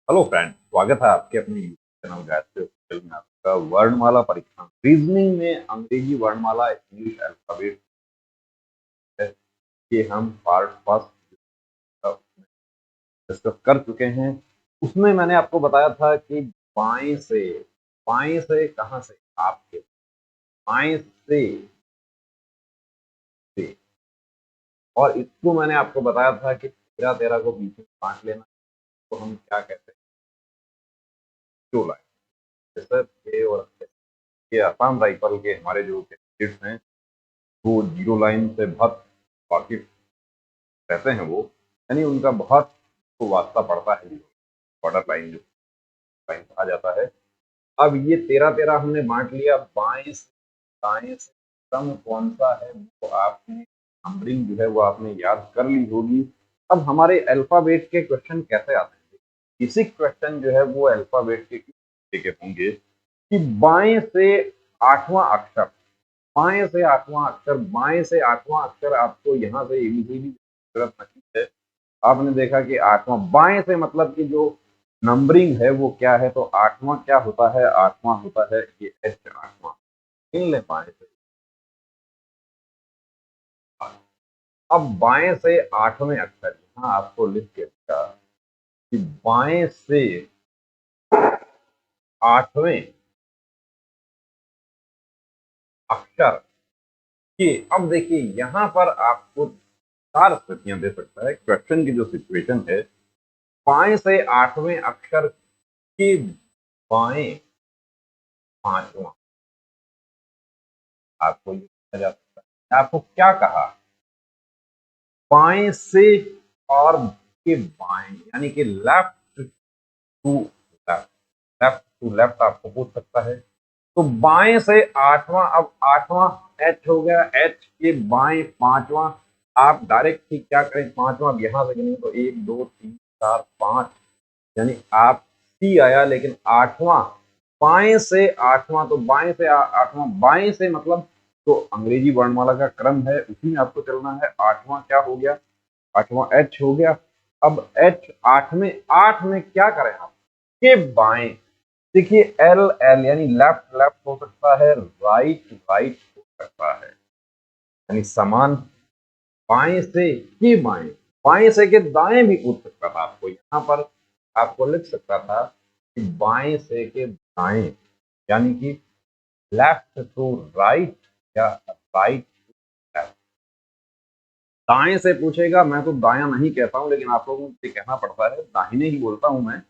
Hello friend, स्वागत है आपके अपने यूट्यूब चैनल गायत्री ऑफिशियल में। आपका वर्णमाला परीक्षण रीजनिंग में अंग्रेजी वर्णमाला इंग्लिश अल्फाबेट है कि हम पार्ट फर्स्ट डिस्कस कर चुके हैं। उसमें मैंने आपको बताया था कि बाएं से कहां से, आपके बाएं से। और इसको मैंने आपको बताया था कि तेरह तेरह को बीच में बांट लेना, तो हम क्या कहते हैं, जो लाइन जैसे ए और ये आसाम राइफल के हमारे जो कैंडिडेट्स हैं वो जीरो लाइन से बहुत वाकिफ रहते हैं। वो यानी उनका बहुत को वास्ता पड़ता है, जीरो बॉर्डर लाइन जो लाइन कहा जाता है। अब ये तेरह तेरह हमने बांट लिया, बाएं से दाएं से कम कौन सा है वो आपने नंबरिंग जो है वो आपने याद कर ली होगी। अब हमारे अल्फाबेट के क्वेश्चन कैसे आते हैं, बेसिक क्वेश्चन जो है वो अल्फाबेट के होंगे कि बाएं से आठवां अक्षर, बाएं से आठवां अक्षर, बाएं से आठवां अक्षर आपको यहाँ से एबीसीडी जरूरत नहीं है। आपने देखा कि आठवां बाएं से मतलब कि जो नंबरिंग है वो क्या है, तो आठवां क्या होता है, आठवां होता है ये एच, आठवां इन ले बाएं से। अब बाएं से आठवें अक्षर यहाँ आपको लिख के दिया कि बाएं से आठवें अक्षर के, अब देखिए यहाँ पर आपको चार स्थितियां दे सकता है क्वेश्चन की जो सिचुएशन है। बाएं से आठवें अक्षर के बाएं पांचवा, आपको ये कहा जा सकता है। आपको क्या कहा, बाएं से और के बाएं यानी कि left to left, left to left आपको पूछ सकता है। तो बाएं से आठवां, अब आठवां एच हो गया, एच के बाएं पांचवा। आप डायरेक्ट ही क्या करें, पांचवा अब यहां से गिनेंगे तो एक दो तीन चार पांच, यानी आप सी आया, लेकिन आठवां बाएं से आठवां, तो बाएं से आठवां, बाएं से मतलब तो अंग्रेजी वर्णमाला का क्रम है उसी में आपको चलना है। आठवां क्या हो गया, आठवां एच हो गया। अब एच आठवें, आठ में क्या करें आप, के बाएं, देखिए एल एल यानी लेफ्ट लेफ्ट हो सकता है, राइट राइट हो सकता है, यानी समान। बाएं से के बाएं, बाएं से के दाएं भी पूछ सकता था आपको, यहाँ पर आपको लिख सकता था कि बाएं से के दाएं, यानी कि लेफ्ट टू राइट या राइट टू लेफ्ट। दाएं से पूछेगा, मैं तो दायां नहीं कहता हूं, लेकिन आप लोगों को कहना पड़ता है, दाहिने ही बोलता हूं मैं।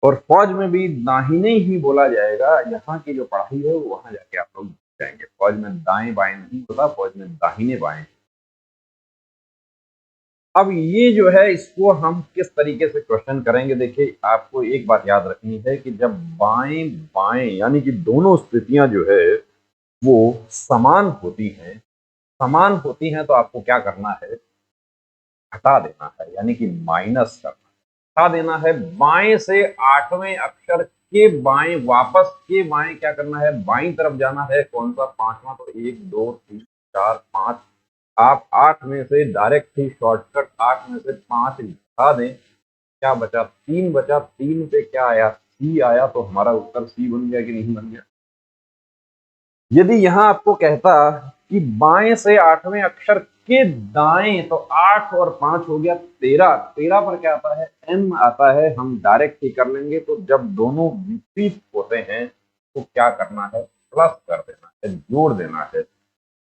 और फौज में भी दाहिने ही बोला जाएगा, यहाँ की जो पढ़ाई है वो वहां जाके आप लोग जाएंगे। फौज में दाएं बाएं नहीं होता, फौज में दाहिने बाएं। अब ये जो है इसको हम किस तरीके से क्वेश्चन करेंगे, देखिए आपको एक बात याद रखनी है कि जब बाएं बाएं यानी कि दोनों स्थितियां जो है वो समान होती हैं, समान होती हैं, तो आपको क्या करना है, हटा देना है, यानी कि माइनस करना है, हटा देना है। बाएं से आठवें अक्षर के बाएं, वापस के बाएं क्या करना है, बाईं तरफ जाना है। कौन सा, पांचवा, तो एक दो तीन चार पांच। आप आठ में से डायरेक्ट ही शॉर्टकट, आठ में से पांच घटा दें, क्या बचा, तीन बचा। तीन पे क्या आया, सी आया, तो हमारा उत्तर सी बन गया कि नहीं बन गया। यदि यहां आपको कहता कि बाएं से आठवें अक्षर के दाएं, तो आठ और पांच हो गया तेरह, तेरह पर क्या आता है, एम आता है, हम डायरेक्ट ही कर लेंगे। तो जब दोनों विपरीत होते हैं तो क्या करना है, प्लस कर देना है, जोड़ देना है।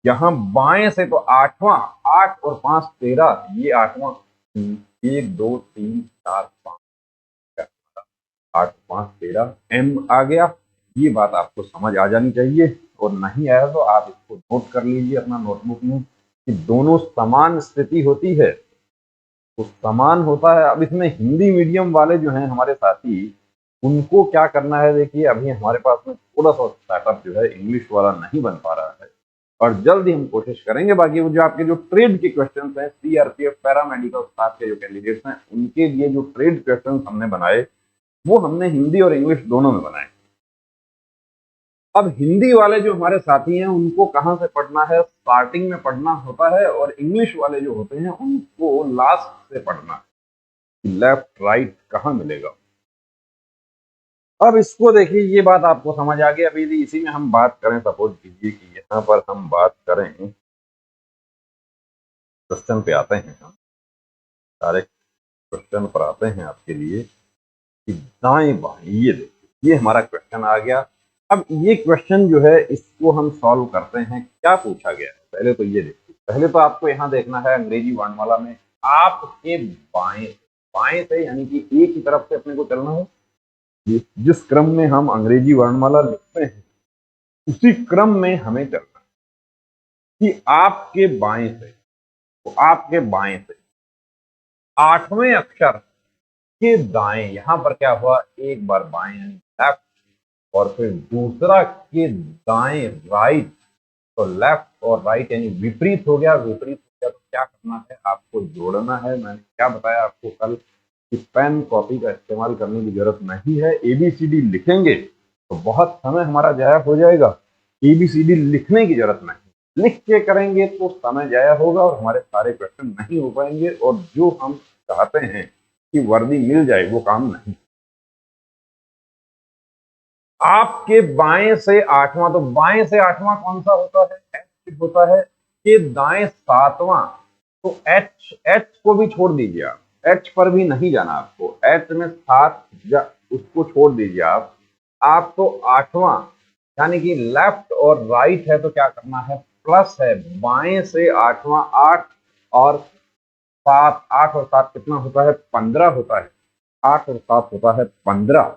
यहाँ बाएं से तो आठवां, आठ और पांच तेरह, ये आठवां, एक दो तीन चार पांच, आठ पांच तेरह, एम आ गया। ये बात आपको समझ आ जानी चाहिए, और नहीं आया तो आप इसको नोट कर लीजिए अपना नोटबुक में कि दोनों समान स्थिति होती है तो समान होता है। अब इसमें हिंदी मीडियम वाले जो हैं हमारे साथी, उनको क्या करना है, देखिए अभी हमारे पास में थोड़ा सा सेटअप जो है इंग्लिश वाला नहीं बन पा रहा है, और जल्द ही हम कोशिश करेंगे। बाकी वो जो आपके जो ट्रेड के क्वेश्चन हैं, सीआरपीएफ पैरामेडिकल स्टाफ के जो कैंडिडेट्स हैं, उनके लिए जो ट्रेड क्वेश्चन हमने बनाए वो हमने हिंदी और इंग्लिश दोनों में बनाए। अब हिंदी वाले जो हमारे साथी हैं उनको कहां से पढ़ना है, स्टार्टिंग में पढ़ना होता है, और इंग्लिश वाले जो होते हैं उनको लास्ट से पढ़ना है, लेफ्ट राइट कहां मिलेगा। अब इसको देखिए, ये बात आपको समझ आ गई। अभी यदि इसी में हम बात करें, सपोज कीजिए कि यहाँ पर हम बात करें, क्वेश्चन पे आते हैं, हम सारे क्वेश्चन पर आते हैं आपके लिए कि दाएं बाएं, ये देखिए ये हमारा क्वेश्चन आ गया। अब ये क्वेश्चन जो है इसको हम सॉल्व करते हैं। क्या पूछा गया है पहले तो ये देखिए। पहले तो आपको यहाँ देखना है अंग्रेजी वर्णमाला में आपके बाएं, बाएं से यानी कि ए की तरफ से अपने को चलना है। जिस क्रम में हम अंग्रेजी वर्णमाला लिखते हैं उसी क्रम में हमें चलना है कि आपके बाएं से, तो आपके बाएं से आठवें अक्षर के दाएं, यहां पर क्या हुआ, एक बार बाएं लेफ्ट, और फिर दूसरा के दाएं राइट, तो लेफ्ट और राइट यानी विपरीत हो गया। विपरीत हो गया तो क्या करना है, आपको जोड़ना है। मैंने क्या बताया आपको कल कि पेन कॉपी का इस्तेमाल करने की जरूरत नहीं है। एबीसीडी लिखेंगे तो बहुत समय हमारा जाया हो जाएगा। एबीसीडी लिखने की जरूरत नहीं, लिख के करेंगे तो समय जाया होगा और हमारे सारे क्वेश्चन नहीं हो पाएंगे, और जो हम चाहते हैं कि वर्दी मिल जाए वो काम नहीं। आपके बाएं से आठवां, तो बाएं से आठवां कौन सा होता है, एच होता है। कि दाएं सातवां, तो एच, एच को भी छोड़ दीजिए आप, एच पर भी नहीं जाना आपको। एच में सात उसको छोड़ दीजिए आप तो आठवां यानी कि लेफ्ट और राइट है, तो क्या करना है, प्लस है। बाएं से आठवां, आठ और सात, आठ और सात कितना होता है, 15 होता है। आठ और सात होता है 15।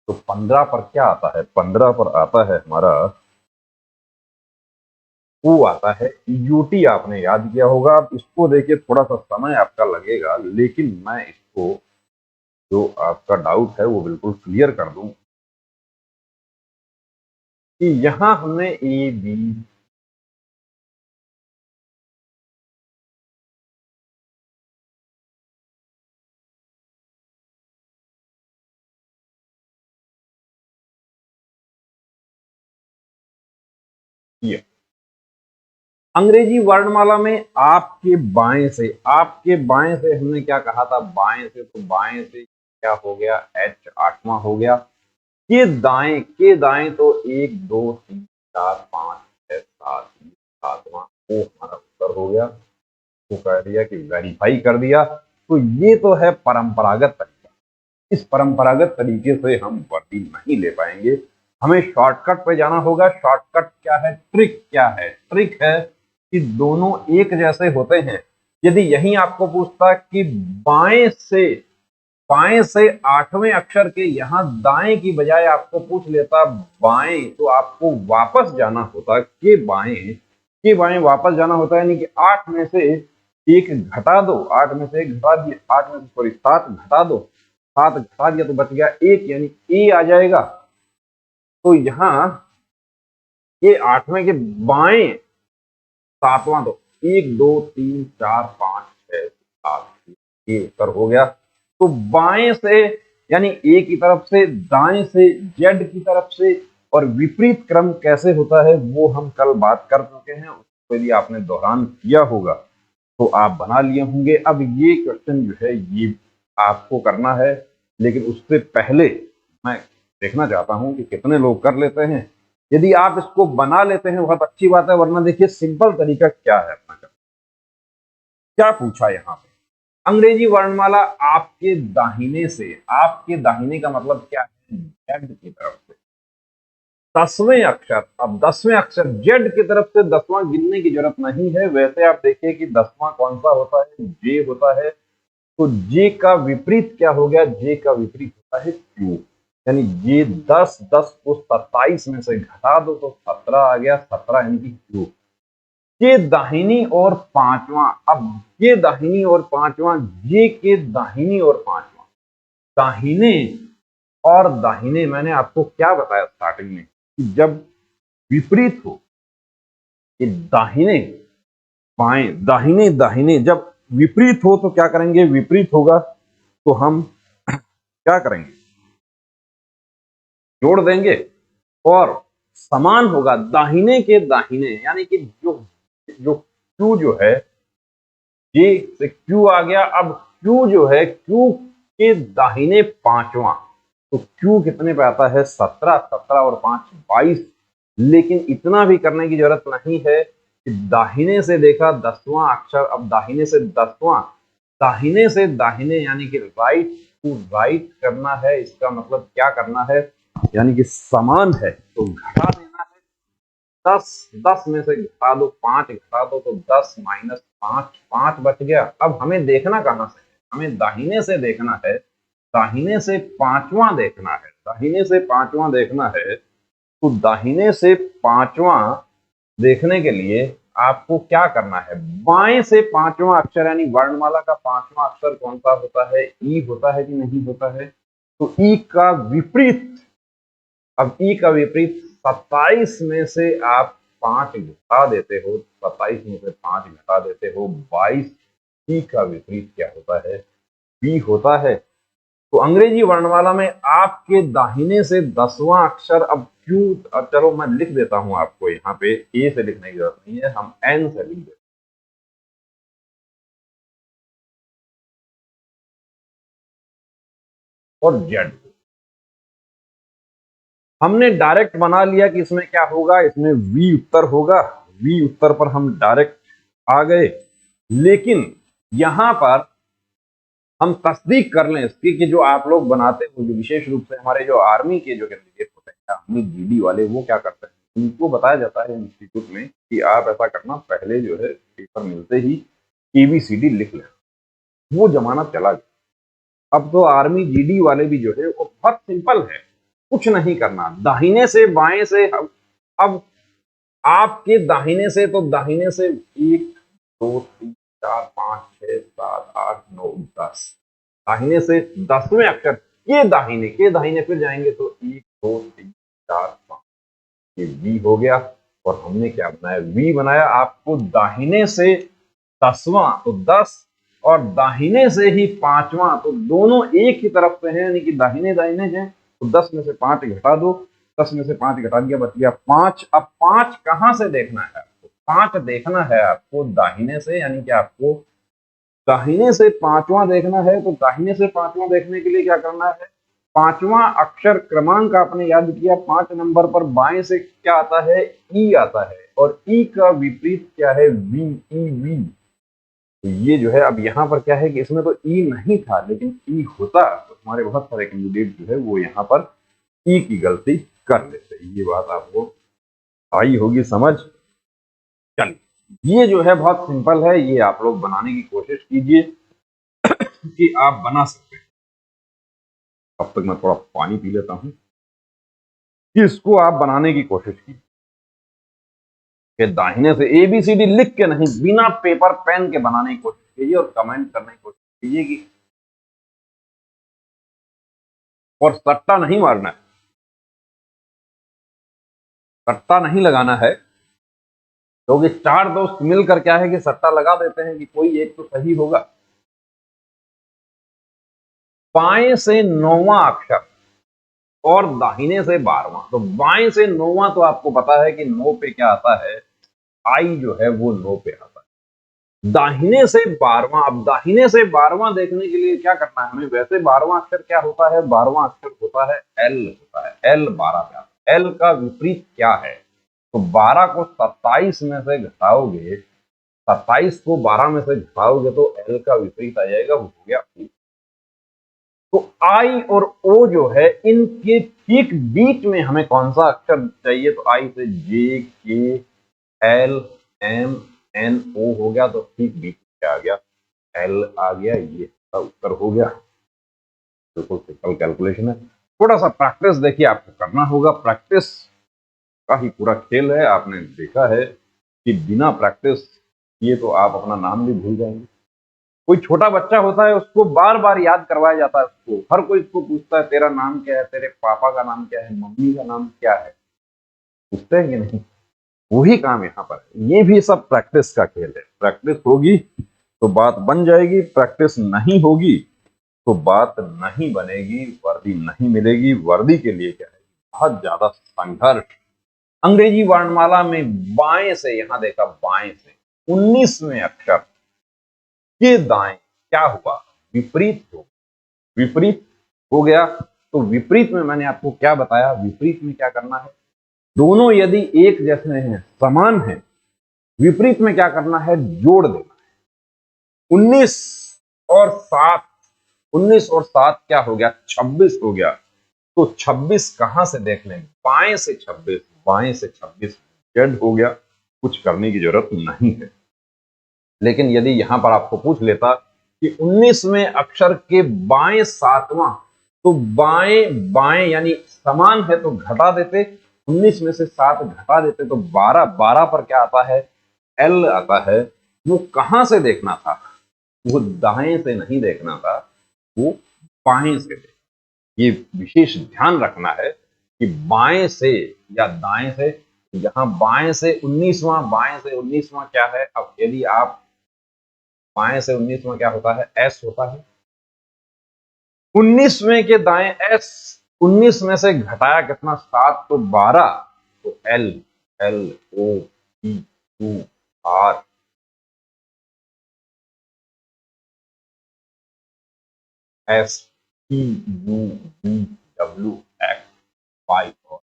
तो 15 पर क्या आता है, 15 पर आता है हमारा, वो आता है यूटी। आपने याद किया होगा। आप इसको देखिए, थोड़ा सा समय आपका लगेगा, लेकिन मैं इसको, जो आपका डाउट है वो बिल्कुल क्लियर कर दूं कि यहां हमने ए बी किया। अंग्रेजी वर्णमाला में आपके बाएं से, आपके बाएं से हमने क्या कहा था, बाएं से, तो बाएं से क्या हो गया, एच आठवां हो गया। के दाएं, के दाएं तो एक दो तीन चार पांच छह सात, सातवां, वो हमारा उत्तर हो गया। तो कह दिया कि वेरीफाई कर दिया। तो ये तो है परंपरागत तरीका। इस परंपरागत तरीके से हम वर्दी नहीं ले पाएंगे, हमें शॉर्टकट पे जाना होगा। शॉर्टकट क्या है, ट्रिक क्या है, ट्रिक है कि दोनों एक जैसे होते हैं। यदि यही आपको पूछता कि बाएं से, बाएं से आठवें अक्षर के यहां दाएं की बजाय आपको पूछ लेता बाएं, तो आपको वापस जाना होता के बाएं, के बाएं वापस जाना होता, यानी कि आठ में से एक घटा दो, आठ में से एक घटा दिया, आठ में से सॉरी सात घटा दो, सात घटा दिया तो बच गया एक, यानी ए आ जाएगा। तो यहां ये आठवें के बाएं सातवां, तो एक दो तीन चार पांच छह सात, ये उत्तर हो गया। तो बाएं से यानी ए की तरफ से, दाएं से जेड की तरफ से, और विपरीत क्रम कैसे होता है वो हम कल बात कर चुके हैं। उसको यदि आपने दोहरान किया होगा तो आप बना लिए होंगे। अब ये क्वेश्चन जो है ये आपको करना है, लेकिन उससे पहले मैं देखना चाहता हूं कि कितने लोग कर लेते हैं। यदि आप इसको बना लेते हैं बहुत अच्छी बात है, वरना देखिए सिंपल तरीका क्या है अपना का। क्या पूछा यहाँ पे, अंग्रेजी वर्णमाला आपके दाहिने से, आपके दाहिने का मतलब क्या है, जेड की तरफ से 10वें अक्षर। अब 10वें अक्षर जेड की तरफ से 10वां गिनने की जरूरत नहीं है। वैसे आप देखिए कि 10वां कौन सा होता है, जे होता है। तो जे का विपरीत क्या हो गया, जे का विपरीत होता है क्यू। यानी जे 10, 10 को 27 में से घटा दो तो 17 आ गया, 17 यानी कि क्यू। के दाहिनी और पांचवा, अब के दाहिनी और पांचवा, जे के दाहिनी और पांचवा, दाहिने और दाहिने मैंने आपको क्या बताया स्टार्टिंग में कि जब विपरीत हो, कि दाहिने बाएं, दाहिने दाहिने जब विपरीत हो तो क्या करेंगे, विपरीत होगा तो हम क्या करेंगे, जोड़ देंगे। और समान होगा दाहिने के दाहिने, यानी कि जो जो क्यू जो है, जे से क्यू आ गया। अब क्यू जो है, क्यू के दाहिने पांचवा, तो क्यू कितने पे आता है? 17, 17 और 5 22। लेकिन इतना भी करने की जरूरत नहीं है कि दाहिने से देखा 10वां अक्षर, अब दाहिने से 10वां, दाहिने से दाहिने यानी कि राइट टू राइट करना है। इसका मतलब क्या करना है? यानी कि समान है तो घटा देना है। 10 10 में से घटा दो, 5 घटा दो तो 10 माइनस 5, 5 बच गया। अब हमें देखना कहां से है? हमें दाहिने से देखना है, दाहिने से पांचवां देखना है, दाहिने से पांचवां देखना है। तो दाहिने से पांचवां देखने के लिए आपको क्या करना है? बाएं से पांचवां अक्षर यानी वर्णमाला का पांचवां अक्षर कौन सा होता है? ई होता है कि नहीं होता है? तो ई का विपरीत, अब ई का विपरीत 27 में से आप 5 घटा देते हो, 27 में से 5 घटा देते हो 22। ई का विपरीत क्या होता है? बी होता है। तो अंग्रेजी वर्णमाला में आपके दाहिने से 10वां अक्षर, अब क्यों, अब चलो मैं लिख देता हूं आपको, यहाँ पे ए से लिखने की जरूरत नहीं है, हम एन से लिख देते हैं। और जेड हमने डायरेक्ट बना लिया कि इसमें क्या होगा, इसमें वी उत्तर होगा। वी उत्तर पर हम डायरेक्ट आ गए। लेकिन यहां पर हम तस्दीक कर लें इसकी कि जो आप लोग बनाते हो, जो विशेष रूप से हमारे जो आर्मी के जो कैंडिडेट होते हैं, आर्मी जीडी वाले, वो क्या करते हैं, उनको बताया जाता है इंस्टीट्यूट में कि आप ऐसा करना, पहले जो है पेपर मिलते ही एबीसीडी लिख लेना। वो जमाना चला गया। अब तो आर्मी जीडी वाले भी जो है वो बहुत सिंपल है, कुछ नहीं करना, दाहिने से बाएं से। अब आपके दाहिने से, तो दाहिने से 1 2 3 4 5 6 7 8 9 10, दाहिने से 10वें अक्षर के दाहिने फिर जाएंगे तो 1 2 3 4 5, ये वी हो गया। और हमने क्या बनाया? वी बनाया। आपको दाहिने से 10वां तो 10, और दाहिने से ही 5वां, तो दोनों एक ही तरफ से हैं, यानी कि दाहिने दाहिने हैं। तो 10 में से 5 घटा दो, 10 में से 5 घटा दिया, बच गया 5। अब 5 कहां से देखना है आपको? 5 देखना है आपको दाहिने से, यानी कि आपको दाहिने से पांचवां देखना है। तो दाहिने से पांचवां देखने के लिए क्या करना है? पांचवां अक्षर क्रमांक आपने याद किया, 5 नंबर पर बाएं से क्या आता है? ई आता है। और ई का विपरीत क्या है? V, E V. तो ये जो है, अब यहाँ पर क्या है कि इसमें तो ई नहीं था, लेकिन ई होता तो हमारे बहुत सारे कैंडिडेट जो है वो यहाँ पर ई की गलती कर लेते। ये बात आपको आई होगी समझ। चलिए, ये जो है बहुत सिंपल है, ये आप लोग बनाने की कोशिश कीजिए कि आप बना सकते हैं। अब तक मैं थोड़ा पानी पी लेता हूं कि इसको आप बनाने की कोशिश कीजिए कि दाहिने से एबीसीडी लिख के नहीं, बिना पेपर पेन के बनाने की कोशिश कीजिए और कमेंट करने की कोशिश कीजिए कि, और सट्टा नहीं मारना है, सट्टा नहीं लगाना है। क्योंकि तो 4 दोस्त मिलकर क्या है कि सट्टा लगा देते हैं कि कोई एक तो सही होगा। बाएं से 9वां अक्षर और दाहिने से 12वां। तो बाएं से 9वां, तो आपको पता है कि 9 पे क्या आता है? आई जो है वो 9 पे आता है। दाहिने से 12वां, अब दाहिने से 12वां देखने के लिए क्या करना है हमें? वैसे 12वां अक्षर क्या होता है? 12वां अक्षर होता है एल, होता है एल। 12 पे आता है। एल का विपरीत क्या है? तो 12 को 27 में से घटाओगे, 27 को 12 में से घटाओगे तो एल का विपरीत आ जाएगा, वो हो गया ओ। तो आई और ओ जो है, इनके ठीक बीच में हमें कौन सा अक्षर चाहिए? तो आई से जे, के, एल, एम, एन, ओ हो गया, तो ठीक बीच में आ गया, एल आ गया। ये उत्तर हो गया। बिल्कुल सिंपल कैलकुलेशन है। थोड़ा सा प्रैक्टिस देखिए आपको करना होगा, प्रैक्टिस का ही पूरा खेल है। आपने देखा है कि बिना प्रैक्टिस किए तो आप अपना नाम भी भूल जाएंगे। कोई छोटा बच्चा होता है, उसको बार बार याद करवाया जाता है, उसको हर कोई इसको पूछता है तेरा नाम क्या है, तेरे पापा का नाम क्या है, मम्मी का नाम क्या है, पूछते हैं कि नहीं? वही काम यहाँ पर है। ये भी सब प्रैक्टिस का खेल है। प्रैक्टिस होगी तो बात बन जाएगी, प्रैक्टिस नहीं होगी तो बात नहीं बनेगी, वर्दी नहीं मिलेगी। वर्दी के लिए क्या है? बहुत ज्यादा संघर्ष। अंग्रेजी वर्णमाला में बाएं से, यहां देखा बाएं से 19वें अक्षर के दाएं क्या हुआ? विपरीत हो, विपरीत हो गया। तो विपरीत में मैंने आपको क्या बताया, विपरीत में क्या करना है, दोनों यदि एक जैसे हैं, समान हैं, विपरीत में क्या करना है, जोड़ देना है। 19 और 7 क्या हो गया, 26 हो गया। तो 26 कहां से देख लें, बाएं से 26, बाएं से 26 जेड हो गया, कुछ करने की जरूरत नहीं है। लेकिन यदि यहां पर आपको पूछ लेता कि 19वें अक्षर के बाएं 7वां, तो बाएं बाएं यानी समान है तो घटा देते, 19 में से 7 घटा देते तो 12, 12 पर क्या आता है, एल आता है। वो कहां से देखना था, वो दाएं से नहीं देखना था, वो बाएं से देखना। ये विशेष ध्यान रखना है कि बाएं से या दाएं से, यहां बाएं से 19वां, बाएं से 19वां क्या है, अब यदि आप बाएं से 19वां क्या होता है, एस होता है। 19वें के दाएं एस, 19 में से घटाया कितना, 7, तो 12, तो L, L O P U R, S T U V W X Y. और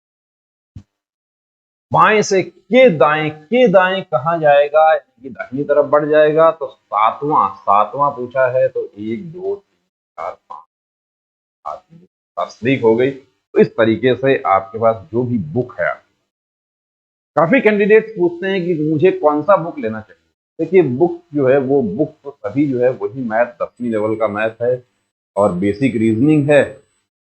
बाएं से के दाएं कहां जाएगा, यानी कि दाहिनी तरफ बढ़ जाएगा। तो सातवां, सातवां पूछा है तो 1 2 3 4 5 7 तस्दीक हो गई। तो इस तरीके से आपके पास जो भी बुक है, काफी कैंडिडेट्स पूछते हैं कि मुझे कौन सा बुक लेना चाहिए। देखिए बुक जो है, वो बुक तो सभी जो है वही मैथ 10वीं लेवल का मैथ है और बेसिक रीजनिंग है,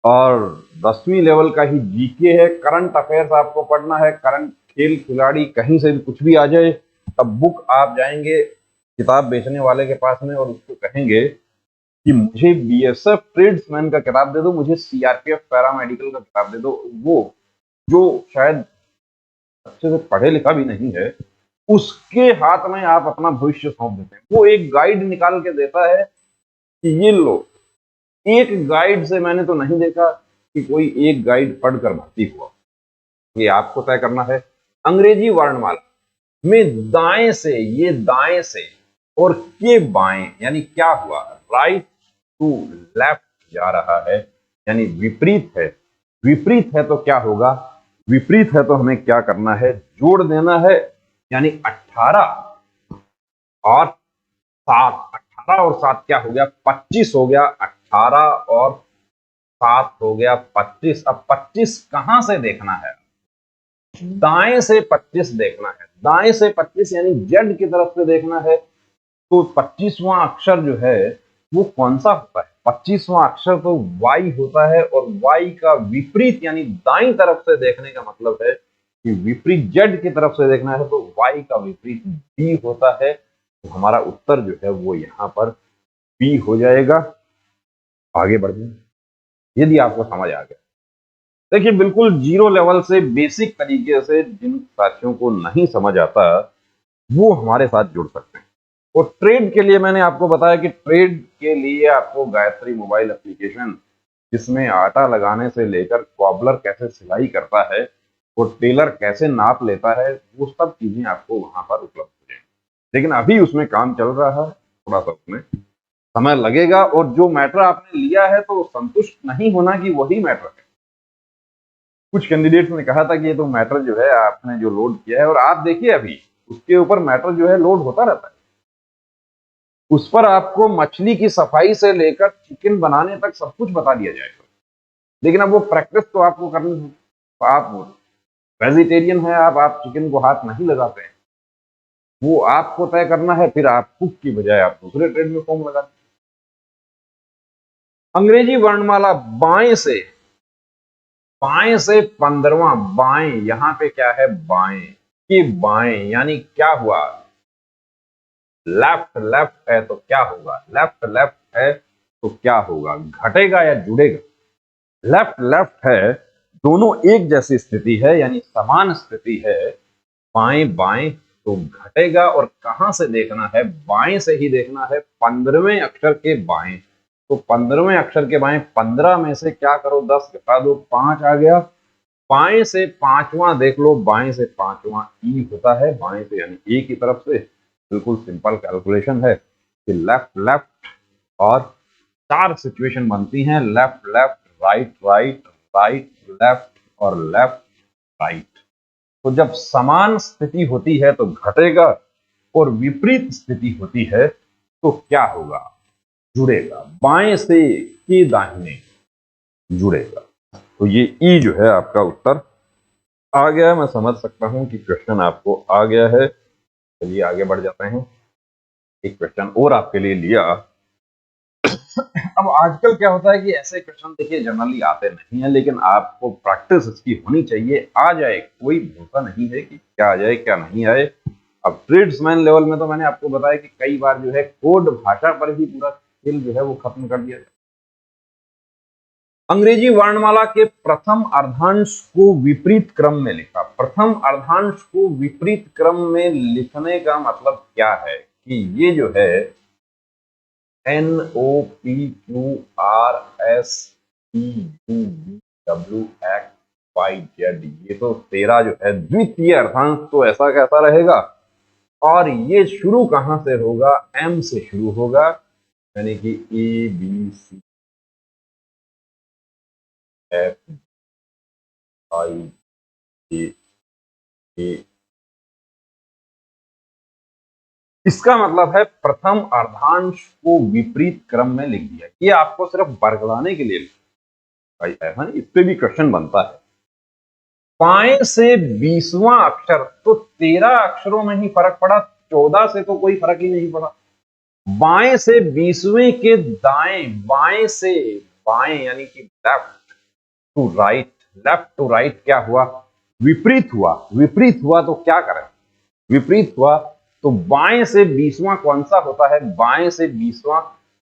और 10वीं लेवल का ही जीके है। करंट अफेयर्स आपको पढ़ना है, करंट खेल खिलाड़ी कहीं से भी कुछ भी आ जाए, तब बुक आप जाएंगे किताब बेचने वाले के पास में और उसको कहेंगे कि मुझे बीएसएफ ट्रेड्समैन का किताब दे दो, मुझे सीआरपीएफ पैरामेडिकल का किताब दे दो। वो जो शायद अच्छे से पढ़े लिखा भी नहीं है, उसके हाथ में आप अपना भविष्य सौंप देते हैं। वो एक गाइड निकाल के देता है कि ये लो। एक गाइड से मैंने तो नहीं देखा कि कोई एक गाइड पढ़कर भर्ती हुआ। ये आपको तय करना है। अंग्रेजी वर्णमाला में दाएं से, ये दाएं से और के बाएं, यानी क्या हुआ, राइट टू लेफ्ट जा रहा है, यानी विपरीत है। विपरीत है तो क्या होगा, विपरीत है तो हमें क्या करना है, जोड़ देना है। यानी 18 और 7, 18 और 7 क्या हो गया, 25 हो गया। 18 और 7 हो गया 25। अब 25 कहां से देखना है, दाएं से 25 देखना है। दाएं से 25 यानी जेड की तरफ से देखना है। तो 25वां अक्षर जो है वो कौन सा होता है, 25वां अक्षर तो वाई होता है, और वाई का विपरीत यानी दाईं तरफ से देखने का मतलब है कि विपरीत जेड की तरफ से देखना है, तो वाई का विपरीत बी होता है। तो हमारा उत्तर जो है वो यहां पर बी हो जाएगा। आगे बढ़ जाए, यदि आपको समझ आ गया। देखिए बिल्कुल जीरो लेवल से बेसिक तरीके से जिन साथियों को नहीं समझ आता वो हमारे साथ जुड़ सकते हैं। और ट्रेड के लिए मैंने आपको बताया कि ट्रेड के लिए आपको गायत्री मोबाइल एप्लीकेशन, जिसमें आटा लगाने से लेकर कॉबलर कैसे सिलाई करता है और टेलर कैसे नाप लेता है, वो सब चीजें आपको वहां पर उपलब्ध हो जाएंगी। लेकिन अभी उसमें काम चल रहा है, थोड़ा सा उसमें समय लगेगा। और जो मैटर आपने लिया है तो संतुष्ट नहीं होना कि वही मैटर है। कुछ कैंडिडेट्स ने कहा था कि ये तो मैटर जो है आपने जो लोड किया है, और आप देखिए अभी उसके ऊपर मैटर जो है लोड होता रहता है। उस पर आपको मछली की सफाई से लेकर चिकन बनाने तक सब कुछ बता दिया जाएगा। लेकिन अब वो प्रैक्टिस तो आपको करनी है। तो आप वेजिटेरियन है, आप चिकन को हाथ नहीं लगाते हैं, वो आपको तय करना है। फिर आप कुक की बजाय आप दूसरे ट्रेड में फॉर्म लगाते हैं। अंग्रेजी वर्णमाला बाएं से, बाएं से 15वां, बाएं यहां पे क्या है, बाएं के बाएं यानी क्या हुआ, लेफ्ट, लेफ्ट है तो क्या होगा, लेफ्ट, लेफ्ट है तो क्या होगा, घटेगा या जुड़ेगा। लेफ्ट, लेफ्ट है, दोनों एक जैसी स्थिति है यानी समान स्थिति है। बाएं बाएं तो घटेगा, और कहां से देखना है, बाएं से ही देखना है, 15वें अक्षर के बाएं। तो 15वें अक्षर के बाएं, 15 में से क्या करो, 10 घटा दो, 5 आ गया। बाएं से 5वां देख लो, बाएं से 5वां ई होता है, बाएं से यानी ए की तरफ से। बिल्कुल सिंपल कैलकुलेशन है कि लेफ्ट, लेफ्ट और 4 सिचुएशन बनती हैं, left, left, right right, right left और लेफ्ट राइट। तो जब समान स्थिति होती है तो घटेगा और विपरीत स्थिति होती है तो क्या होगा, जुड़ेगा, बाएं से के दाहिने जुड़ेगा। तो ये ई जो है आपका उत्तर आ गया है। मैं समझ सकता हूं कि क्वेश्चन आपको आ गया है। चलिए आगे बढ़ जाते हैं। एक क्वेश्चन और आपके लिए लिया। अब आजकल क्या होता है कि ऐसे क्वेश्चन देखिए जनरली आते नहीं है, लेकिन आपको प्रैक्टिस इसकी होनी चाहिए। आ जाए, कोई भरोसा नहीं है कि क्या आ जाए क्या नहीं आए। अब ट्रेड्समैन लेवल में तो मैंने आपको बताया कि कई बार जो है कोड भाषा पर ही पूरा खेल जो है वो खत्म कर दिया जाए। अंग्रेजी वर्णमाला के प्रथम अर्धांश को विपरीत क्रम में लिखा। प्रथम अर्धांश को विपरीत क्रम में लिखने का मतलब क्या है कि ये जो है NOPQRSTUVWXYZ, ये तो तेरा जो है द्वितीय अर्थांश तो ऐसा कैसा रहेगा। और ये शुरू कहां से होगा, M से शुरू होगा, यानी कि ABCFIJK। इसका मतलब है प्रथम अर्धांश को विपरीत क्रम में लिख दिया। ये आपको सिर्फ बरगलाने के लिए भाई ऐसा नहीं, इस पे भी क्वेश्चन बनता है। बाएं से 20वां अक्षर, तो 13 अक्षरों में ही फर्क पड़ा, 14 से तो कोई फर्क ही नहीं पड़ा। बाएं से 20वें के दाएं, बाएं से बाएं यानी कि left to right, left to right क्या हुआ, विपरीत हुआ। विपरीत हुआ तो क्या करें, विपरीत हुआ तो बाएं से 20वां कौन सा होता है, बाएं से 20वां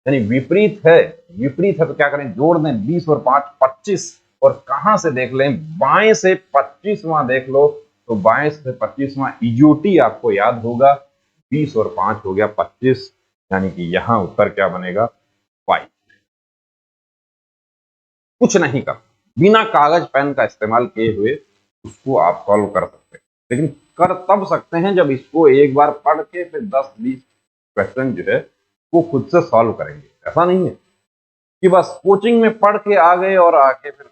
यानी विपरीत है। विपरीत है तो क्या करें, जोड़ दें 20 और 5 25। और कहां से देख लें, बाएं से 25वां देख लो, तो बाएं से 25वां इजोटी आपको याद होगा, 20 और 5 हो गया 25, यानी कि यहां उत्तर क्या बनेगा, वाई। कुछ नहीं कर, बिना कागज पेन का इस्तेमाल किए हुए उसको आप सॉल्व कर सकते हैं, लेकिन कर तब सकते हैं जब इसको एक बार पढ़ के फिर 10-20 क्वेश्चन जो है वो खुद से सॉल्व करेंगे। ऐसा नहीं है कि बस कोचिंग में पढ़ के आ गए और आके फिर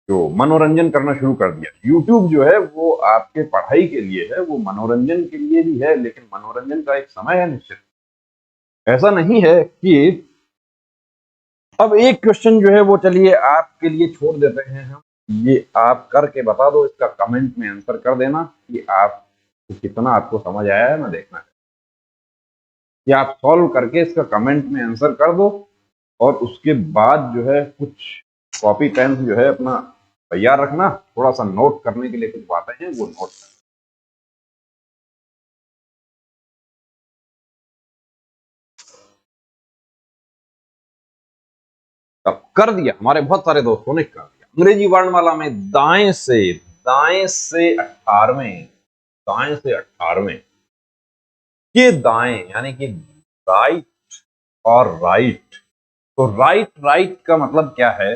जो मनोरंजन करना शुरू कर दिया। यूट्यूब जो है वो आपके पढ़ाई के लिए है, वो मनोरंजन के लिए भी है, लेकिन मनोरंजन का एक समय है निश्चित। ऐसा नहीं है कि अब एक क्वेश्चन जो है वो चलिए आपके लिए छोड़ देते हैं हम, ये आप करके बता दो, इसका कमेंट में आंसर कर देना कि आप कितना आपको समझ आया है, मैं देखना है कि आप सॉल्व करके इसका कमेंट में आंसर कर दो। और उसके बाद जो है कुछ कॉपी पेन जो है अपना तैयार रखना, थोड़ा सा नोट करने के लिए कुछ बातें हैं वो नोट करना। अब कर दिया, हमारे बहुत सारे दोस्तों ने कर दिया। अंग्रेजी वर्णमाला में दाएं से 18वें, दाएं से 18वें के दाएं यानी कि राइट और राइट। तो राइट राइट का मतलब क्या है,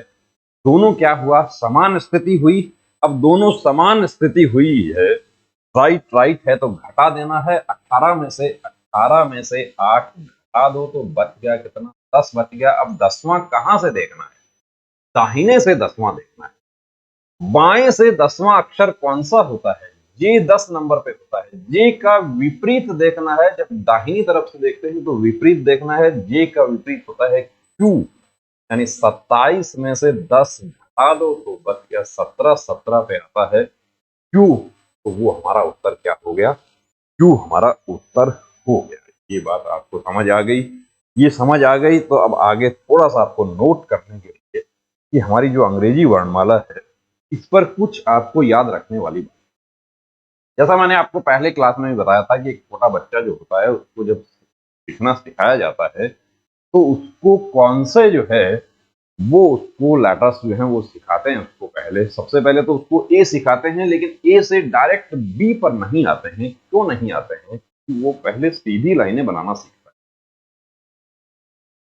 दोनों क्या हुआ, समान स्थिति हुई। अब दोनों समान स्थिति हुई है, राइट राइट है तो घटा देना है। 18 में से 8 घटा दो तो बच गया कितना, 10 बच गया। अब 10वां कहां से देखना है, दाहिने से 10वां देखना है। बाएं से 10वां अक्षर कौन सा होता है, जे 10 नंबर पे होता है। जे का विपरीत देखना है, जब दाहिनी तरफ से देखते हैं तो विपरीत देखना है। जे का विपरीत होता है क्यू, यानी 27 में से 10 घटा दो तो बच गया 17। 17 पे आता है क्यू, तो वो हमारा उत्तर क्या हो गया, क्यू हमारा उत्तर हो गया। ये बात आपको समझ आ गई। ये समझ आ गई तो अब आगे थोड़ा सा आपको नोट करने के लिए कि हमारी जो अंग्रेजी वर्णमाला है इस पर कुछ आपको याद रखने वाली बात। जैसा मैंने आपको पहले क्लास में भी बताया था कि एक छोटा बच्चा जो होता है उसको जब लिखना सिखाया जाता है तो उसको कौन से जो है वो उसको लेटर्स जो हैं वो सिखाते हैं। उसको पहले, सबसे पहले तो उसको ए सिखाते हैं, लेकिन ए से डायरेक्ट बी पर नहीं आते हैं। क्यों नहीं आते हैं, कि वो पहले सीधी लाइनें बनाना सीखता है।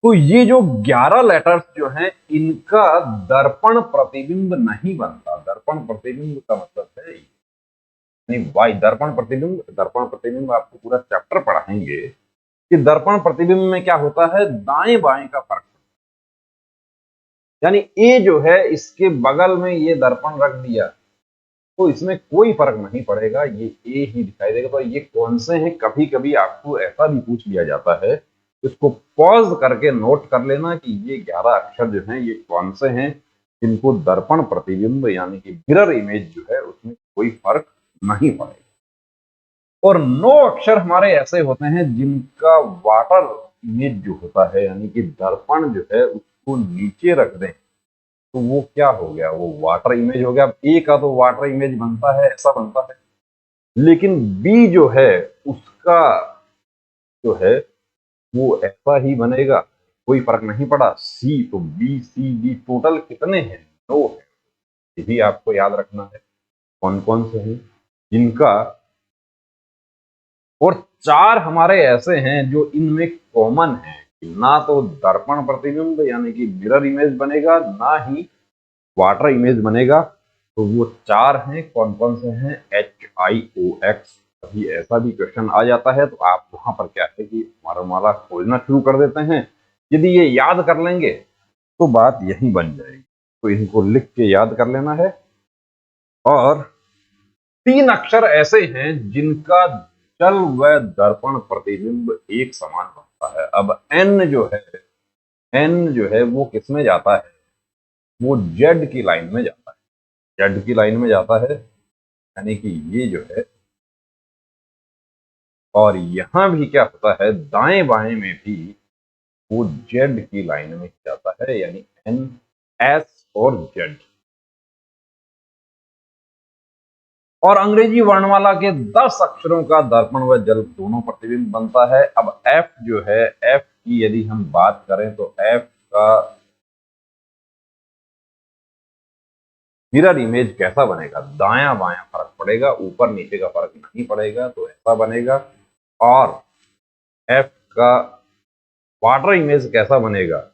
तो ये जो 11 लेटर्स जो हैं इनका दर्पण प्रतिबिंब नहीं बनता। दर्पण प्रतिबिंब का मतलब है नहीं वाई, दर्पण प्रतिबिंब। दर्पण प्रतिबिंब आपको पूरा चैप्टर पढ़ाएंगे कि दर्पण प्रतिबिंब में क्या होता है, दाएं बाएं का फर्क। यानी ए जो है इसके बगल में ये दर्पण रख दिया तो इसमें कोई फर्क नहीं पड़ेगा, ये ए ही दिखाई देगा। तो ये कौन से हैं, कभी कभी आपको ऐसा भी पूछ लिया जाता है, इसको पॉज करके नोट कर लेना कि ये 11 अक्षर जो हैं ये कौन से हैं जिनको दर्पण प्रतिबिंब यानी कि मिरर इमेज जो है उसमें कोई फर्क नहीं पड़ेगा। और 9 अक्षर हमारे ऐसे होते हैं जिनका वाटर इमेज जो होता है यानी कि दर्पण जो है उसको नीचे रख दें तो वो क्या हो गया, वो वाटर इमेज हो गया। अब ए का तो वाटर इमेज बनता है, ऐसा बनता है, लेकिन बी जो है उसका जो है वो ऐसा ही बनेगा, कोई फर्क नहीं पड़ा। सी तो बी सी डी टोटल कितने हैं, 9 है। ये भी आपको याद रखना है कौन कौन से हैं जिनका, और 4 हमारे ऐसे हैं जो इनमें कॉमन है, ना तो दर्पण प्रतिबिंब यानी कि मिरर इमेज बनेगा, ना ही वाटर इमेज बनेगा। तो वो 4 हैं, कौन कौन से हैं, HIOX। कभी ऐसा भी क्वेश्चन आ जाता है तो आप वहां पर क्या है कि हमारा खोजना शुरू कर देते हैं। यदि ये याद कर लेंगे तो बात यही बन जाएगी, तो इनको लिख के याद कर लेना है। और 3 अक्षर ऐसे हैं जिनका जल व दर्पण प्रतिबिंब एक समान होता है। अब एन जो है वो किस में जाता है, वो जेड की लाइन में जाता है, जेड की लाइन में जाता है, यानी कि ये जो है। और यहां भी क्या होता है, दाएं बाएं में भी वो जेड की लाइन में जाता है, यानी एन, एस और जेड। और अंग्रेजी वर्णमाला के 10 अक्षरों का दर्पण व जल दोनों प्रतिबिंब बनता है। अब एफ जो है, एफ की यदि हम बात करें तो एफ का मिरर इमेज कैसा बनेगा, दाया बाया फर्क पड़ेगा, ऊपर नीचे का फर्क नहीं पड़ेगा, तो ऐसा बनेगा। और एफ का वाटर इमेज कैसा बनेगा,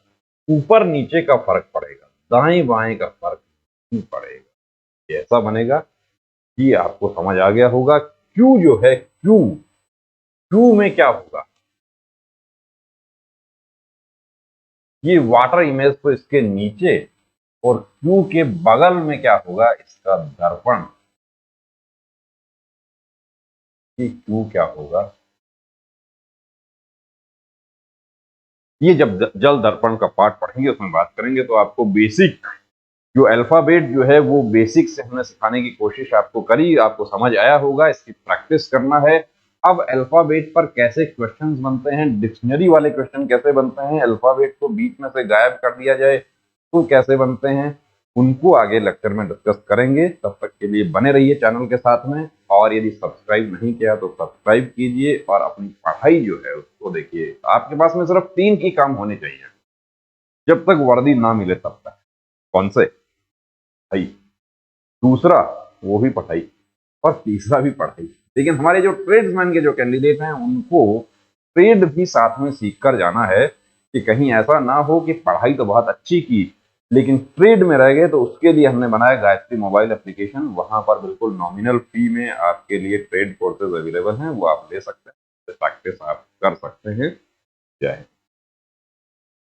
ऊपर नीचे का फर्क पड़ेगा, दाएं बाएं का फर्क नहीं पड़ेगा, ये ऐसा बनेगा। ये आपको समझ आ गया होगा। क्यू जो है, क्यू क्यू में क्या होगा, ये वाटर इमेज तो इसके नीचे, और क्यू के बगल में क्या होगा, इसका दर्पण। ये क्यू क्या होगा, ये जब जल दर्पण का पार्ट पढ़ेंगे उसमें बात करेंगे, तो आपको बेसिक जो अल्फाबेट जो है वो बेसिक से हमने सिखाने की कोशिश आपको करी, आपको समझ आया होगा, इसकी प्रैक्टिस करना है। अब अल्फाबेट पर कैसे क्वेश्चंस बनते हैं, डिक्शनरी वाले क्वेश्चन कैसे बनते हैं, अल्फाबेट को बीच में से गायब कर दिया जाए तो कैसे बनते हैं, उनको आगे लेक्चर में डिस्कस करेंगे। तब तक के लिए बने रहिए चैनल के साथ में, और यदि सब्सक्राइब नहीं किया तो सब्सक्राइब कीजिए और अपनी पढ़ाई जो है उसको देखिए। आपके पास में सिर्फ 3 की काम होने चाहिए जब तक वर्दी ना मिले तब तक। कौन से, पढ़ाई, दूसरा वो भी पढ़ाई, और तीसरा भी पढ़ाई। लेकिन हमारे जो ट्रेड्समैन के जो कैंडिडेट हैं उनको ट्रेड भी साथ में सीख कर जाना है, कि कहीं ऐसा ना हो कि पढ़ाई तो बहुत अच्छी की लेकिन ट्रेड में रह गए। तो उसके लिए हमने बनाया गायत्री मोबाइल एप्लीकेशन, वहां पर बिल्कुल नॉमिनल फी में आपके लिए ट्रेड कोर्सेज अवेलेबल हैं, वो आप ले सकते हैं, प्रैक्टिस आप कर सकते हैं। जय हिंद।